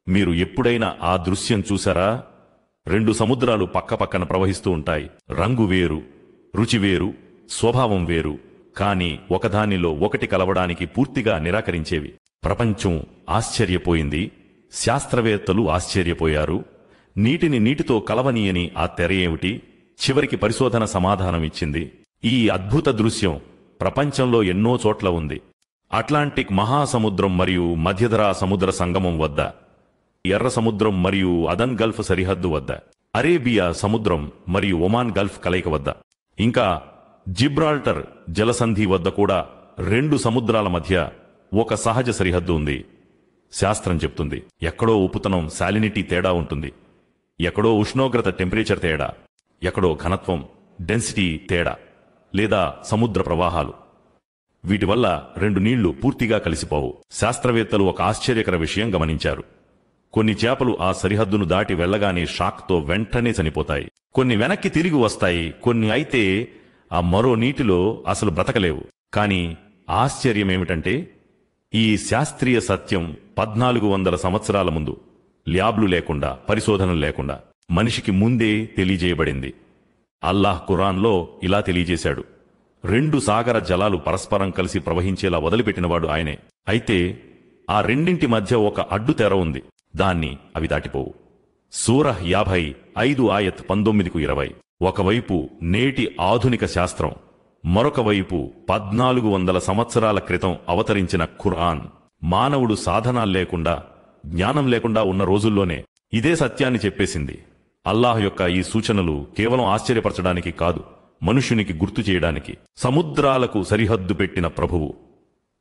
మీరు ఎప్పుడైనా ఆ దృశ్యం చూశారా? రెండు సముద్రాలు పక్కపక్కన ప్రవహిస్తూ ఉంటాయి. రంగు వేరు, రుచి వేరు, స్వభావం వేరు, కాని ఒకదానిలో ఒకటి కలవడానికి పూర్తిగా నిరాకరించేవి. ప్రపంచం ఆశ్చర్యపోయింది, శాస్త్రవేత్తలు ఆశ్చర్యపోయారు. నీటిని నీటితో కలవనీయని ఆ తెర ఏమిటి? చివరికి పరిశోధన సమాధానమిచ్చింది. ఈ అద్భుత దృశ్యం ప్రపంచంలో ఎన్నో చోట్ల ఉంది. అట్లాంటిక్ మహాసముద్రం మరియు మధ్యధరా సముద్ర సంగమం వద్ద, ఎర్ర సముద్రం మరియు అదన్ గల్ఫ్ సరిహద్దు వద్ద, అరేబియా సముద్రం మరియు ఒమాన్ గల్ఫ్ కలయిక వద్ద, ఇంకా జిబ్రాల్టర్ జలసంధి వద్ద కూడా రెండు సముద్రాల మధ్య ఒక సహజ సరిహద్దు ఉంది. శాస్త్రం చెప్తుంది, ఎక్కడో ఉప్పుతనం శాలినిటీ తేడా ఉంటుంది, ఎక్కడో ఉష్ణోగ్రత టెంపరేచర్ తేడా, ఎక్కడో ఘనత్వం డెన్సిటీ తేడా, లేదా సముద్ర ప్రవాహాలు. వీటి వల్ల రెండు నీళ్లు పూర్తిగా కలిసిపోవు. శాస్త్రవేత్తలు ఒక ఆశ్చర్యకర విషయం గమనించారు. కొన్ని చేపలు ఆ సరిహద్దును దాటి వెళ్లగానే షాక్తో వెంటనే చనిపోతాయి. కొన్ని వెనక్కి తిరిగి వస్తాయి, కొన్ని అయితే ఆ మరో నీటిలో అసలు బ్రతకలేవు. కాని ఆశ్చర్యమేమిటంటే, ఈ శాస్త్రీయ సత్యం 1400 సంవత్సరాల ముందు ల్యాబ్లు లేకుండా, పరిశోధనలు లేకుండా మనిషికి ముందే తెలియజేయబడింది. అల్లాహ్ ఖురాన్లో ఇలా తెలియజేశాడు, రెండు సాగర జలాలు పరస్పరం కలిసి ప్రవహించేలా వదిలిపెట్టినవాడు ఆయనే. అయితే ఆ రెండింటి మధ్య ఒక అడ్డు తెర ఉంది, దాన్ని అవి దాటిపోవు. సూరహ్ 55 ఆయత్ 19-20. ఒకవైపు నేటి ఆధునిక శాస్త్రం, మరొక వైపు 1400 సంవత్సరాల క్రితం అవతరించిన ఖురాన్. మానవుడు సాధనాల్లేకుండా, జ్ఞానం లేకుండా ఉన్న రోజుల్లోనే ఇదే సత్యాన్ని చెప్పేసింది. అల్లాహ్ యొక్క ఈ సూచనలు కేవలం ఆశ్చర్యపరచడానికి కాదు, మనుష్యునికి గుర్తు చేయడానికి. సముద్రాలకు సరిహద్దు పెట్టిన ప్రభువు,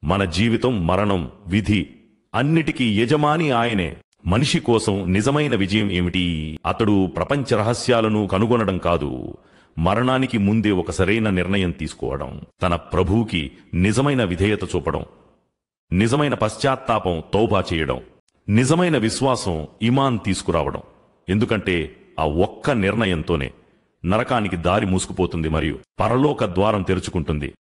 మన జీవితం, మరణం, విధి అన్నిటికీ యజమాని ఆయనే. మనిషి కోసం నిజమైన విజయం ఏమిటి? అతడు ప్రపంచ రహస్యాలను కనుగొనడం కాదు, మరణానికి ముందే ఒక సరైన నిర్ణయం తీసుకోవడం, తన ప్రభువుకి నిజమైన విధేయత చూపడం, నిజమైన పశ్చాత్తాపం తౌబా చేయడం, నిజమైన విశ్వాసం ఈమాన్ తీసుకురావడం. ఎందుకంటే ఆ ఒక్క నిర్ణయంతోనే నరకానికి దారి మూసుకుపోతుంది మరియు పరలోక ద్వారం తెరుచుకుంటుంది.